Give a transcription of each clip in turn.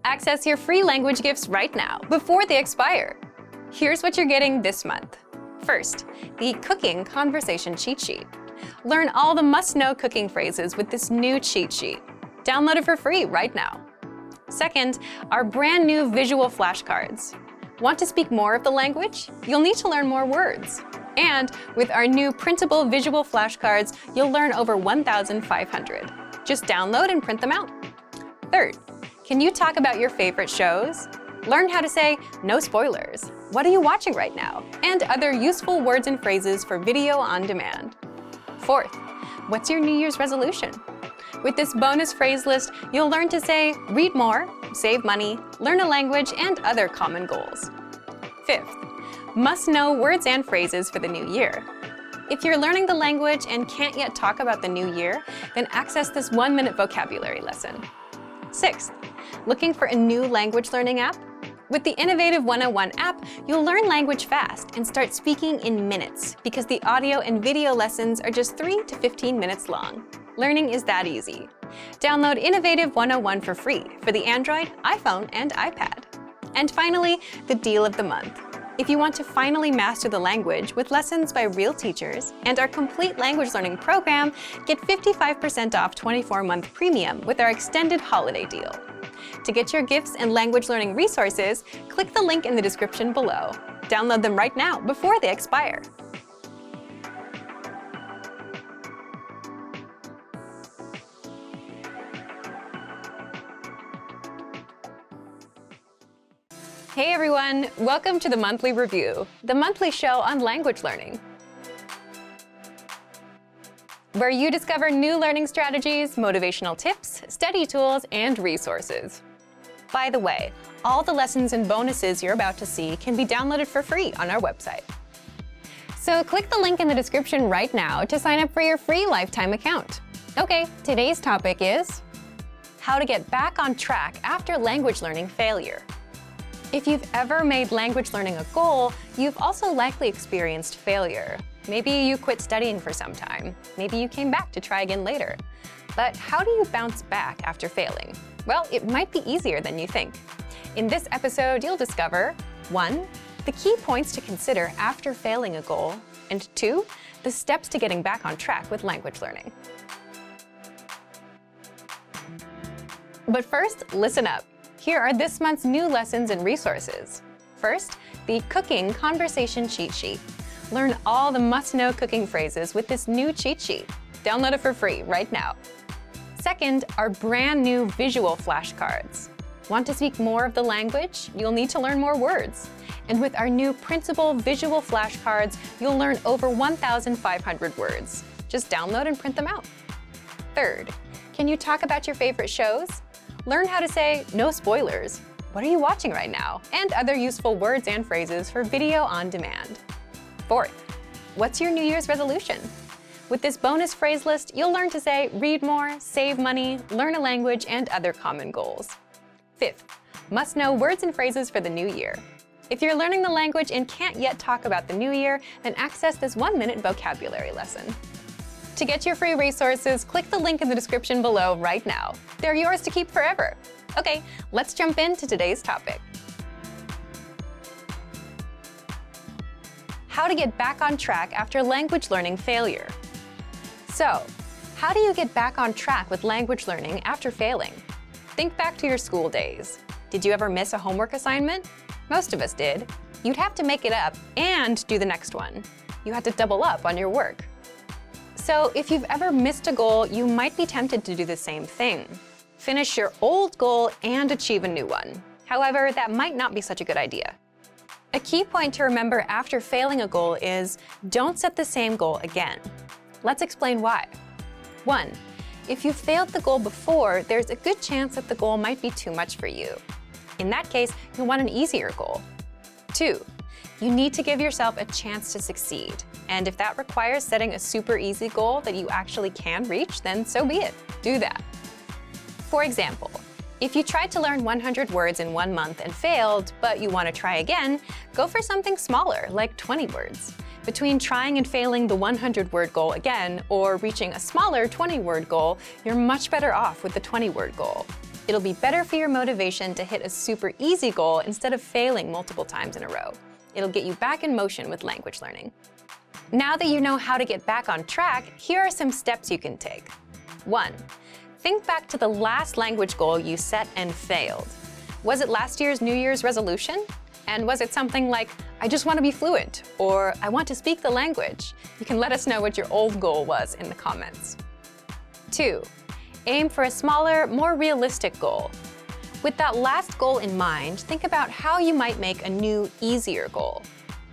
Access your free language gifts right now, before they expire. Here's what you're getting this month. First, the Cooking Conversation Cheat Sheet. Learn all the must-know cooking phrases with this new cheat sheet. Download it for free right now. Second, our brand new visual flashcards. Want to speak more of the language? You'll need to learn more words. And with our new printable visual flashcards, you'll learn over 1,500. Just download and print them out. Third, can you talk about your favorite shows? Learn how to say, no spoilers, what are you watching right now? And other useful words and phrases for video on demand. Fourth, what's your New Year's resolution? With this bonus phrase list, you'll learn to say, read more, save money, learn a language, and other common goals. Fifth, must-know words and phrases for the new year. If you're learning the language and can't yet talk about the new year, then access this 1-minute vocabulary lesson. Sixth, looking for a new language learning app? With the Innovative 101 app, you'll learn language fast and start speaking in minutes because the audio and video lessons are just 3 to 15 minutes long. Learning is that easy. Download Innovative 101 for free for the Android, iPhone, and iPad. And finally, the deal of the month. If you want to finally master the language with lessons by real teachers and our complete language learning program, get 55% off 24-month premium with our extended holiday deal. To get your gifts and language learning resources, click the link in the description below. Download them right now before they expire. Hey everyone, welcome to the Monthly Review, the monthly show on language learning, where you discover new learning strategies, motivational tips, study tools, and resources. By the way, all the lessons and bonuses you're about to see can be downloaded for free on our website. So click the link in the description right now to sign up for your free lifetime account. Okay, today's topic is how to get back on track after language learning failure. If you've ever made language learning a goal, you've also likely experienced failure. Maybe you quit studying for some time. Maybe you came back to try again later. But how do you bounce back after failing? Well, it might be easier than you think. In this episode, you'll discover 1. The key points to consider after failing a goal, and 2. The steps to getting back on track with language learning. But first, listen up. Here are this month's new lessons and resources. First, the Cooking Conversation Cheat Sheet. Learn all the must-know cooking phrases with this new cheat sheet. Download it for free right now. Second, our brand new visual flashcards. Want to speak more of the language? You'll need to learn more words. And with our new printable visual flashcards, you'll learn over 1,500 words. Just download and print them out. Third, can you talk about your favorite shows? Learn how to say, no spoilers, what are you watching right now? And other useful words and phrases for video on demand. Fourth, what's your New Year's resolution? With this bonus phrase list, you'll learn to say, read more, save money, learn a language, and other common goals. Fifth, must-know words and phrases for the new year. If you're learning the language and can't yet talk about the new year, then access this 1-minute vocabulary lesson. To get your free resources, click the link in the description below right now. They're yours to keep forever. Okay, let's jump into today's topic. How to get back on track after language learning failure. So, how do you get back on track with language learning after failing? Think back to your school days. Did you ever miss a homework assignment? Most of us did. You'd have to make it up and do the next one. You had to double up on your work. So if you've ever missed a goal, you might be tempted to do the same thing. Finish your old goal and achieve a new one. However, that might not be such a good idea. A key point to remember after failing a goal is don't set the same goal again. Let's explain why. 1. If you've failed the goal before, there's a good chance that the goal might be too much for you. In that case, you want an easier goal. 2. You need to give yourself a chance to succeed. And if that requires setting a super easy goal that you actually can reach, then so be it. Do that. For example, if you tried to learn 100 words in 1 month and failed, but you want to try again, go for something smaller, like 20 words. Between trying and failing the 100-word goal again or reaching a smaller 20-word goal, you're much better off with the 20-word goal. It'll be better for your motivation to hit a super easy goal instead of failing multiple times in a row. It'll get you back in motion with language learning. Now that you know how to get back on track, here are some steps you can take. 1. Think back to the last language goal you set and failed. Was it last year's New Year's resolution? And was it something like, I just want to be fluent, or I want to speak the language? You can let us know what your old goal was in the comments. 2. Aim for a smaller, more realistic goal. With that last goal in mind, think about how you might make a new, easier goal.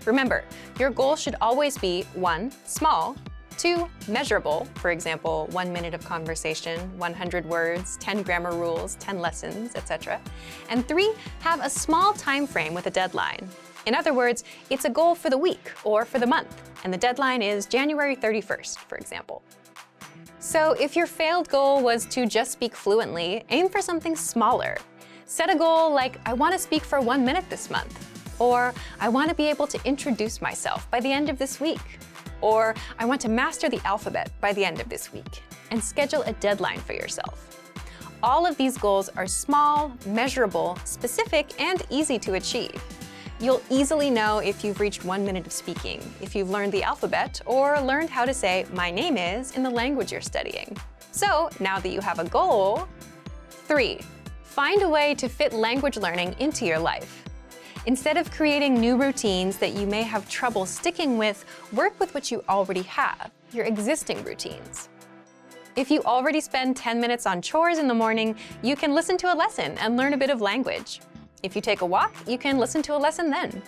Remember, your goal should always be 1. Small, 2. Measurable, for example, 1 minute of conversation, 100 words, 10 grammar rules, 10 lessons, etc. And 3. Have a small time frame with a deadline. In other words, it's a goal for the week or for the month, and the deadline is January 31st, for example. So if your failed goal was to just speak fluently, aim for something smaller. Set a goal like, I want to speak for 1 minute this month, or I want to be able to introduce myself by the end of this week, or I want to master the alphabet by the end of this week, and schedule a deadline for yourself. All of these goals are small, measurable, specific, and easy to achieve. You'll easily know if you've reached 1 minute of speaking, if you've learned the alphabet, or learned how to say, my name is, in the language you're studying. So now that you have a goal, 3. Find a way to fit language learning into your life. Instead of creating new routines that you may have trouble sticking with, work with what you already have, your existing routines. If you already spend 10 minutes on chores in the morning, you can listen to a lesson and learn a bit of language. If you take a walk, you can listen to a lesson then.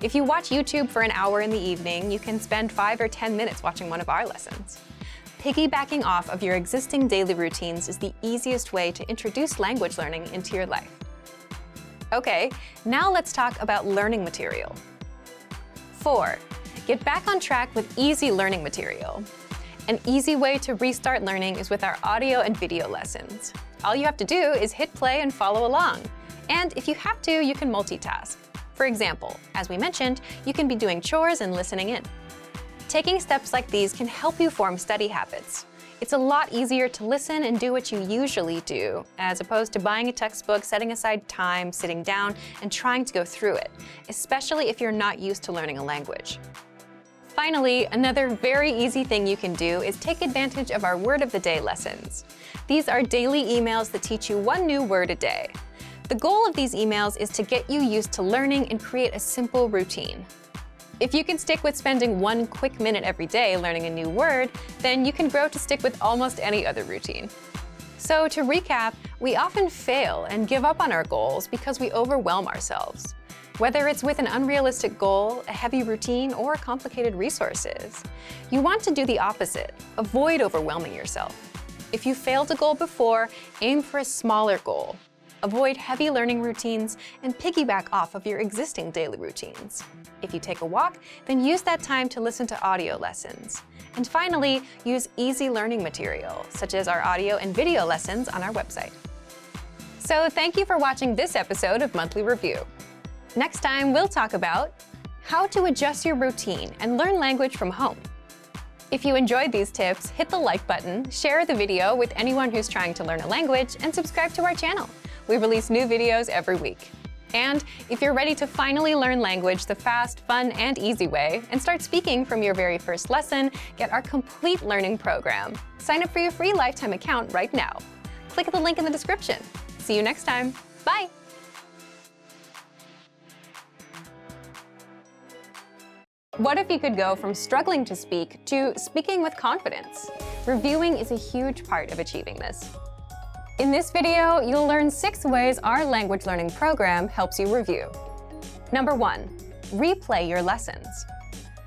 If you watch YouTube for an hour in the evening, you can spend 5 or 10 minutes watching one of our lessons. Piggybacking off of your existing daily routines is the easiest way to introduce language learning into your life. Okay, now let's talk about learning material. 4. Get back on track with easy learning material. An easy way to restart learning is with our audio and video lessons. All you have to do is hit play and follow along. And if you have to, you can multitask. For example, as we mentioned, you can be doing chores and listening in. Taking steps like these can help you form study habits. It's a lot easier to listen and do what you usually do, as opposed to buying a textbook, setting aside time, sitting down, and trying to go through it, especially if you're not used to learning a language. Finally, another very easy thing you can do is take advantage of our Word of the Day lessons. These are daily emails that teach you 1 new word a day. The goal of these emails is to get you used to learning and create a simple routine. If you can stick with spending 1 quick minute every day learning a new word, then you can grow to stick with almost any other routine. So to recap, we often fail and give up on our goals because we overwhelm ourselves. Whether it's with an unrealistic goal, a heavy routine, or complicated resources, you want to do the opposite. Avoid overwhelming yourself. If you failed a goal before, aim for a smaller goal. Avoid heavy learning routines and piggyback off of your existing daily routines. If you take a walk, then use that time to listen to audio lessons. And finally, use easy learning material, such as our audio and video lessons on our website. So thank you for watching this episode of Monthly Review. Next time, we'll talk about how to adjust your routine and learn language from home. If you enjoyed these tips, hit the like button, share the video with anyone who's trying to learn a language, and subscribe to our channel. We release new videos every week. And if you're ready to finally learn language the fast, fun, and easy way, and start speaking from your very first lesson, get our complete learning program. Sign up for your free lifetime account right now. Click the link in the description. See you next time. Bye! What if you could go from struggling to speak to speaking with confidence? Reviewing is a huge part of achieving this. In this video, you'll learn 6 ways our language learning program helps you review. Number 1, replay your lessons.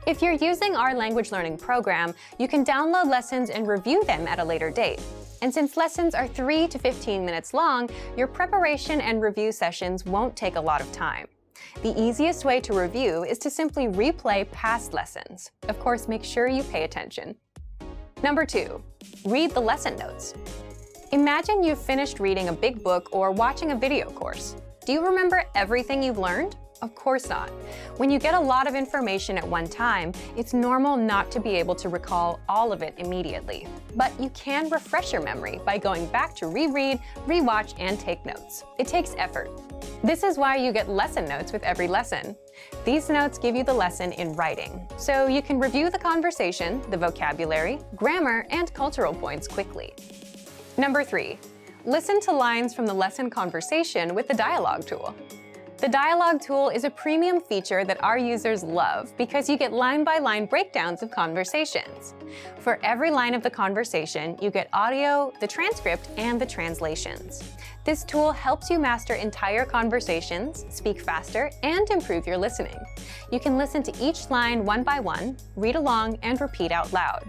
If you're using our language learning program, you can download lessons and review them at a later date. And since lessons are 3 to 15 minutes long, your preparation and review sessions won't take a lot of time. The easiest way to review is to simply replay past lessons. Of course, make sure you pay attention. Number 2, read the lesson notes. Imagine you've finished reading a big book or watching a video course. Do you remember everything you've learned? Of course not. When you get a lot of information at one time, it's normal not to be able to recall all of it immediately. But you can refresh your memory by going back to reread, rewatch, and take notes. It takes effort. This is why you get lesson notes with every lesson. These notes give you the lesson in writing, so you can review the conversation, the vocabulary, grammar, and cultural points quickly. Number 3. Listen to lines from the lesson conversation with the dialogue tool. The dialogue tool is a premium feature that our users love because you get line-by-line breakdowns of conversations. For every line of the conversation, you get audio, the transcript, and the translations. This tool helps you master entire conversations, speak faster, and improve your listening. You can listen to each line one by one, read along, and repeat out loud.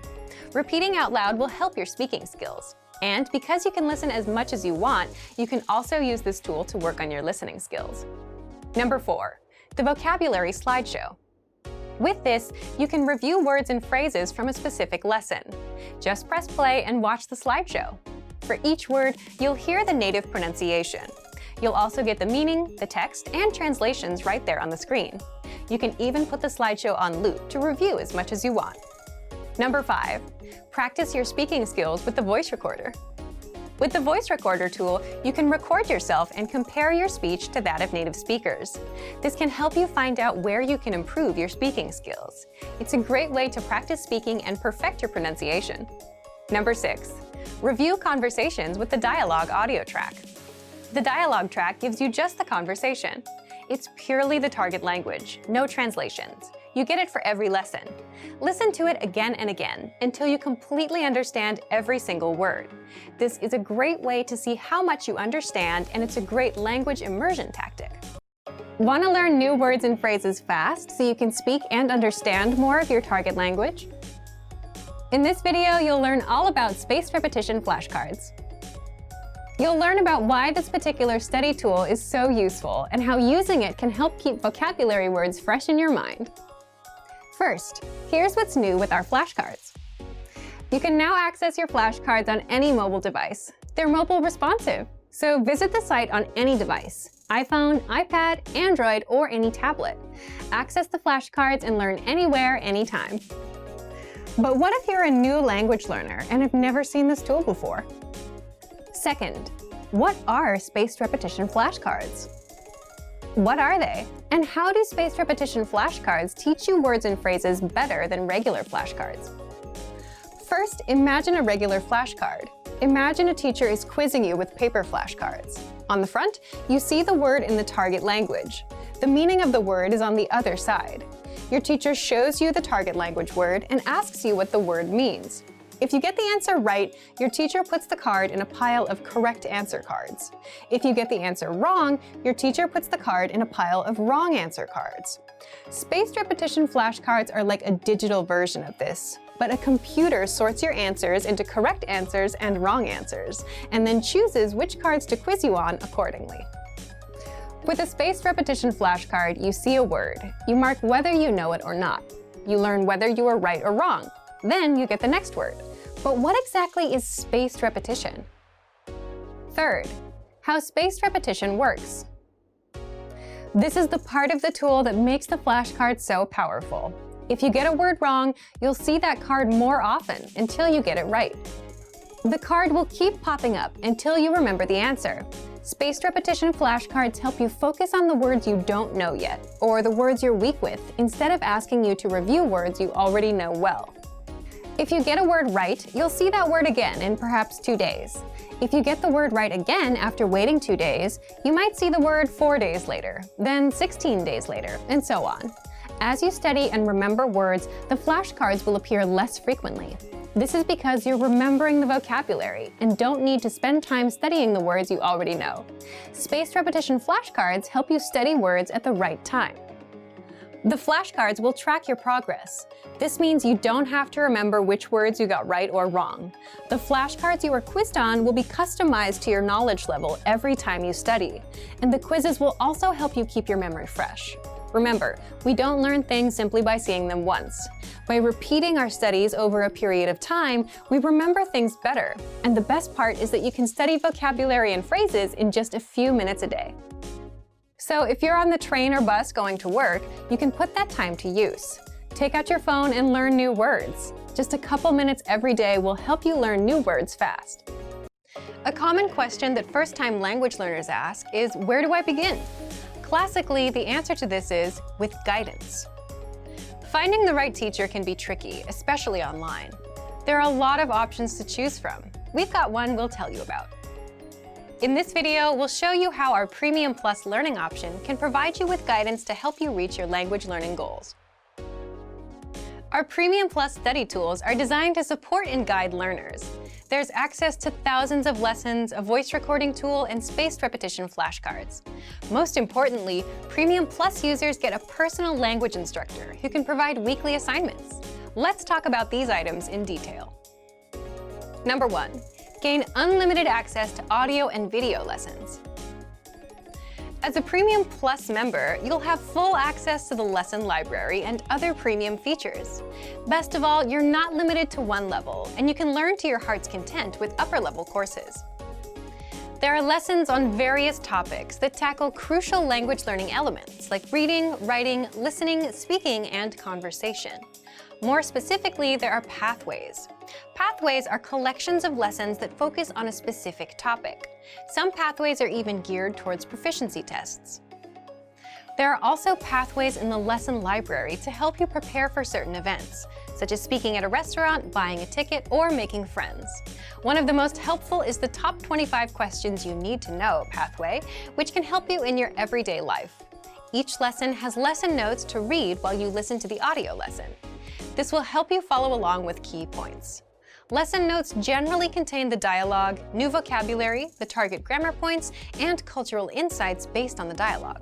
Repeating out loud will help your speaking skills. And because you can listen as much as you want, you can also use this tool to work on your listening skills. Number 4. The vocabulary slideshow. With this, you can review words and phrases from a specific lesson. Just press play and watch the slideshow. For each word, you'll hear the native pronunciation. You'll also get the meaning, the text, and translations right there on the screen. You can even put the slideshow on loop to review as much as you want. Number 5. Practice your speaking skills with the voice recorder. With the voice recorder tool, you can record yourself and compare your speech to that of native speakers. This can help you find out where you can improve your speaking skills. It's a great way to practice speaking and perfect your pronunciation. Number 6. Review conversations with the dialogue audio track. The dialogue track gives you just the conversation. It's purely the target language, no translations. You get it for every lesson. Listen to it again and again until you completely understand every single word. This is a great way to see how much you understand, and it's a great language immersion tactic. Want to learn new words and phrases fast so you can speak and understand more of your target language? In this video, you'll learn all about spaced repetition flashcards. You'll learn about why this particular study tool is so useful and how using it can help keep vocabulary words fresh in your mind. First, here's what's new with our flashcards. You can now access your flashcards on any mobile device. They're mobile responsive, so visit the site on any device: iPhone, iPad, Android, or any tablet. Access the flashcards and learn anywhere, anytime. But what if you're a new language learner and have never seen this tool before? Second, what are spaced repetition flashcards? What are they? And how do spaced repetition flashcards teach you words and phrases better than regular flashcards? First, imagine a regular flashcard. Imagine a teacher is quizzing you with paper flashcards. On the front, you see the word in the target language. The meaning of the word is on the other side. Your teacher shows you the target language word and asks you what the word means. If you get the answer right, your teacher puts the card in a pile of correct answer cards. If you get the answer wrong, your teacher puts the card in a pile of wrong answer cards. Spaced repetition flashcards are like a digital version of this, but a computer sorts your answers into correct answers and wrong answers, and then chooses which cards to quiz you on accordingly. With a spaced repetition flashcard, you see a word. You mark whether you know it or not. You learn whether you are right or wrong. Then you get the next word. But what exactly is spaced repetition? Third, how spaced repetition works. This is the part of the tool that makes the flashcard so powerful. If you get a word wrong, you'll see that card more often until you get it right. The card will keep popping up until you remember the answer. Spaced repetition flashcards help you focus on the words you don't know yet, or the words you're weak with, instead of asking you to review words you already know well. If you get a word right, you'll see that word again in perhaps 2 days. If you get the word right again after waiting 2 days, you might see the word 4 days later, then 16 days later, and so on. As you study and remember words, the flashcards will appear less frequently. This is because you're remembering the vocabulary and don't need to spend time studying the words you already know. Spaced repetition flashcards help you study words at the right time. The flashcards will track your progress. This means you don't have to remember which words you got right or wrong. The flashcards you are quizzed on will be customized to your knowledge level every time you study. And the quizzes will also help you keep your memory fresh. Remember, we don't learn things simply by seeing them once. By repeating our studies over a period of time, we remember things better. And the best part is that you can study vocabulary and phrases in just a few minutes a day. So if you're on the train or bus going to work, you can put that time to use. Take out your phone and learn new words. Just a couple minutes every day will help you learn new words fast. A common question that first-time language learners ask is, where do I begin? Classically, the answer to this is with guidance. Finding the right teacher can be tricky, especially online. There are a lot of options to choose from. We've got one we'll tell you about. In this video, we'll show you how our Premium Plus learning option can provide you with guidance to help you reach your language learning goals. Our Premium Plus study tools are designed to support and guide learners. There's access to thousands of lessons, a voice recording tool, and spaced repetition flashcards. Most importantly, Premium Plus users get a personal language instructor who can provide weekly assignments. Let's talk about these items in detail. Number 1. Gain unlimited access to audio and video lessons. As a Premium Plus member, you'll have full access to the lesson library and other premium features. Best of all, you're not limited to one level, and you can learn to your heart's content with upper-level courses. There are lessons on various topics that tackle crucial language learning elements like reading, writing, listening, speaking, and conversation. More specifically, there are pathways. Pathways are collections of lessons that focus on a specific topic. Some pathways are even geared towards proficiency tests. There are also pathways in the lesson library to help you prepare for certain events, such as speaking at a restaurant, buying a ticket, or making friends. One of the most helpful is the Top 25 Questions You Need to Know pathway, which can help you in your everyday life. Each lesson has lesson notes to read while you listen to the audio lesson. This will help you follow along with key points. Lesson notes generally contain the dialogue, new vocabulary, the target grammar points, and cultural insights based on the dialogue.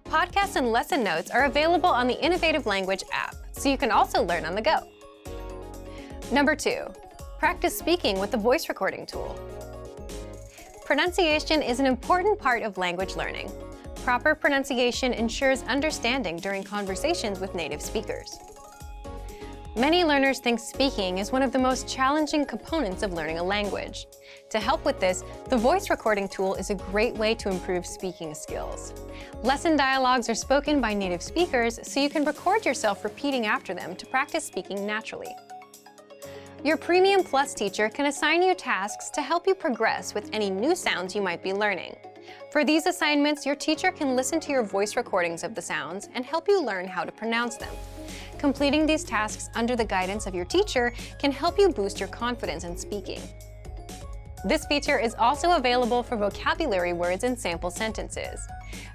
Podcasts and lesson notes are available on the Innovative Language app, so you can also learn on the go. Number 2. Practice speaking with the voice recording tool. Pronunciation is an important part of language learning. Proper pronunciation ensures understanding during conversations with native speakers. Many learners think speaking is one of the most challenging components of learning a language. To help with this, the voice recording tool is a great way to improve speaking skills. Lesson dialogues are spoken by native speakers, so you can record yourself repeating after them to practice speaking naturally. Your Premium Plus teacher can assign you tasks to help you progress with any new sounds you might be learning. For these assignments, your teacher can listen to your voice recordings of the sounds and help you learn how to pronounce them. Completing these tasks under the guidance of your teacher can help you boost your confidence in speaking. This feature is also available for vocabulary words and sample sentences.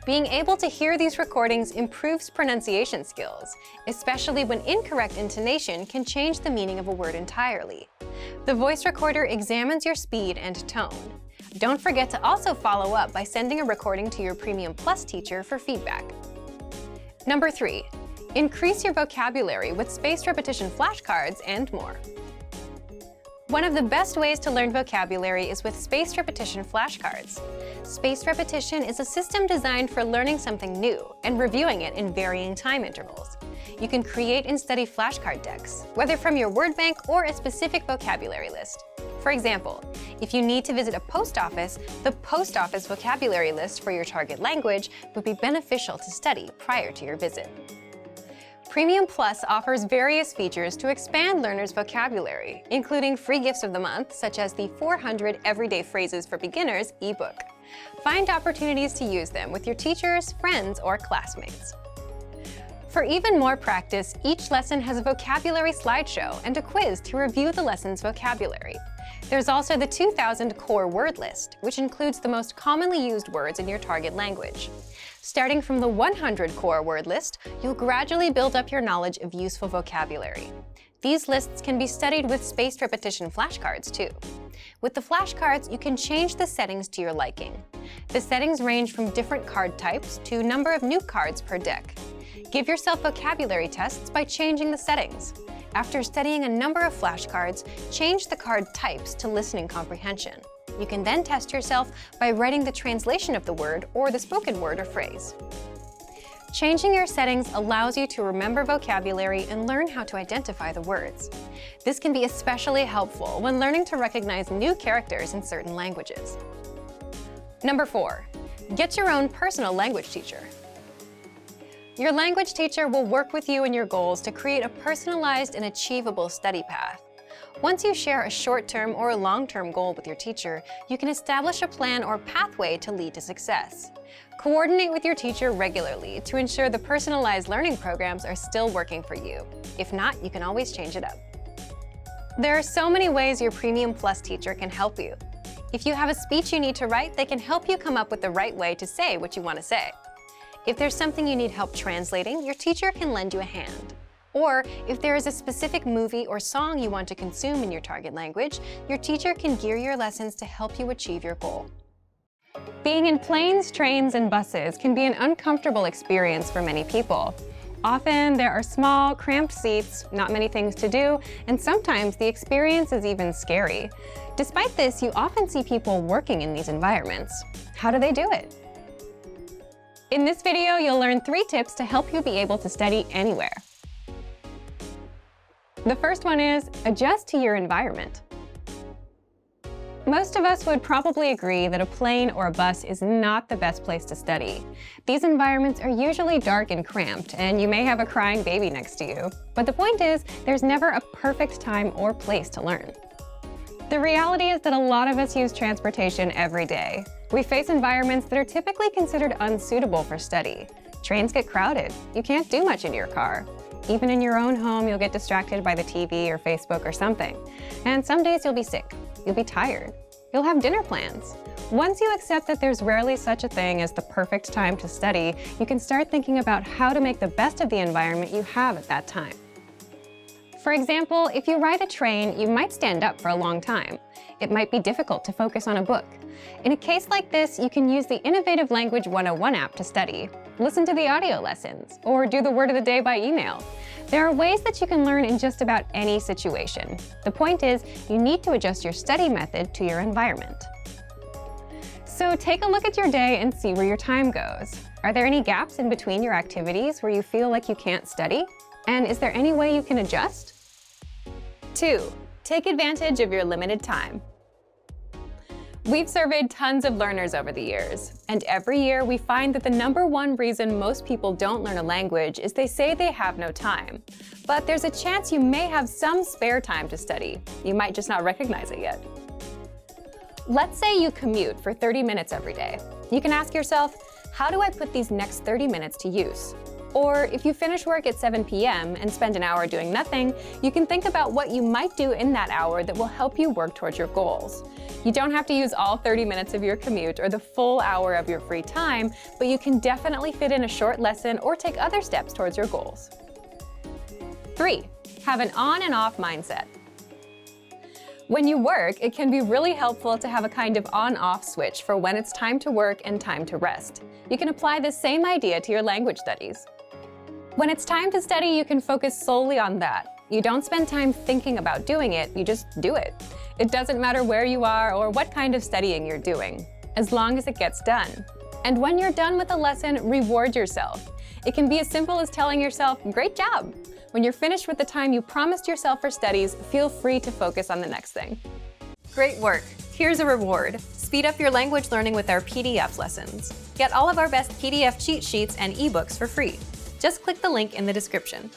Being able to hear these recordings improves pronunciation skills, especially when incorrect intonation can change the meaning of a word entirely. The voice recorder examines your speed and tone. Don't forget to also follow up by sending a recording to your Premium Plus teacher for feedback. Number 3. Increase your vocabulary with spaced repetition flashcards and more. One of the best ways to learn vocabulary is with spaced repetition flashcards. Spaced repetition is a system designed for learning something new and reviewing it in varying time intervals. You can create and study flashcard decks, whether from your word bank or a specific vocabulary list. For example, if you need to visit a post office, the post office vocabulary list for your target language would be beneficial to study prior to your visit. Premium Plus offers various features to expand learners' vocabulary, including free gifts of the month, such as the 400 Everyday Phrases for Beginners ebook. Find opportunities to use them with your teachers, friends, or classmates. For even more practice, each lesson has a vocabulary slideshow and a quiz to review the lesson's vocabulary. There's also the 2000 core word list, which includes the most commonly used words in your target language. Starting from the 100 core word list, you'll gradually build up your knowledge of useful vocabulary. These lists can be studied with spaced repetition flashcards too. With the flashcards, you can change the settings to your liking. The settings range from different card types to number of new cards per deck. Give yourself vocabulary tests by changing the settings. After studying a number of flashcards, change the card types to listening comprehension. You can then test yourself by writing the translation of the word or the spoken word or phrase. Changing your settings allows you to remember vocabulary and learn how to identify the words. This can be especially helpful when learning to recognize new characters in certain languages. Number 4. Get your own personal language teacher. Your language teacher will work with you and your goals to create a personalized and achievable study path. Once you share a short-term or a long-term goal with your teacher, you can establish a plan or pathway to lead to success. Coordinate with your teacher regularly to ensure the personalized learning programs are still working for you. If not, you can always change it up. There are so many ways your Premium Plus teacher can help you. If you have a speech you need to write, they can help you come up with the right way to say what you want to say. If there's something you need help translating, your teacher can lend you a hand. Or if there is a specific movie or song you want to consume in your target language, your teacher can gear your lessons to help you achieve your goal. Being in planes, trains, and buses can be an uncomfortable experience for many people. Often there are small, cramped seats, not many things to do, and sometimes the experience is even scary. Despite this, you often see people working in these environments. How do they do it? In this video, you'll learn 3 tips to help you be able to study anywhere. The first one is adjust to your environment. Most of us would probably agree that a plane or a bus is not the best place to study. These environments are usually dark and cramped, and you may have a crying baby next to you. But the point is, there's never a perfect time or place to learn. The reality is that a lot of us use transportation every day. We face environments that are typically considered unsuitable for study. Trains get crowded. You can't do much in your car. Even in your own home, you'll get distracted by the TV or Facebook or something. And some days you'll be sick. You'll be tired. You'll have dinner plans. Once you accept that there's rarely such a thing as the perfect time to study, you can start thinking about how to make the best of the environment you have at that time. For example, if you ride a train, you might stand up for a long time. It might be difficult to focus on a book. In a case like this, you can use the Innovative Language 101 app to study, listen to the audio lessons, or do the word of the day by email. There are ways that you can learn in just about any situation. The point is, you need to adjust your study method to your environment. So take a look at your day and see where your time goes. Are there any gaps in between your activities where you feel like you can't study? And is there any way you can adjust? 2. Take advantage of your limited time. We've surveyed tons of learners over the years, and every year we find that the #1 reason most people don't learn a language is they say they have no time. But there's a chance you may have some spare time to study. You might just not recognize it yet. Let's say you commute for 30 minutes every day. You can ask yourself, how do I put these next 30 minutes to use? Or if you finish work at 7 p.m. and spend an hour doing nothing, you can think about what you might do in that hour that will help you work towards your goals. You don't have to use all 30 minutes of your commute or the full hour of your free time, but you can definitely fit in a short lesson or take other steps towards your goals. 3. Have an on and off mindset. When you work, it can be really helpful to have a kind of on-off switch for when it's time to work and time to rest. You can apply the same idea to your language studies. When it's time to study, you can focus solely on that. You don't spend time thinking about doing it, you just do it. It doesn't matter where you are or what kind of studying you're doing, as long as it gets done. And when you're done with a lesson, reward yourself. It can be as simple as telling yourself, "Great job." When you're finished with the time you promised yourself for studies, feel free to focus on the next thing. Great work. Here's a reward. Speed up your language learning with our PDF lessons. Get all of our best PDF cheat sheets and ebooks for free. Just click the link in the description.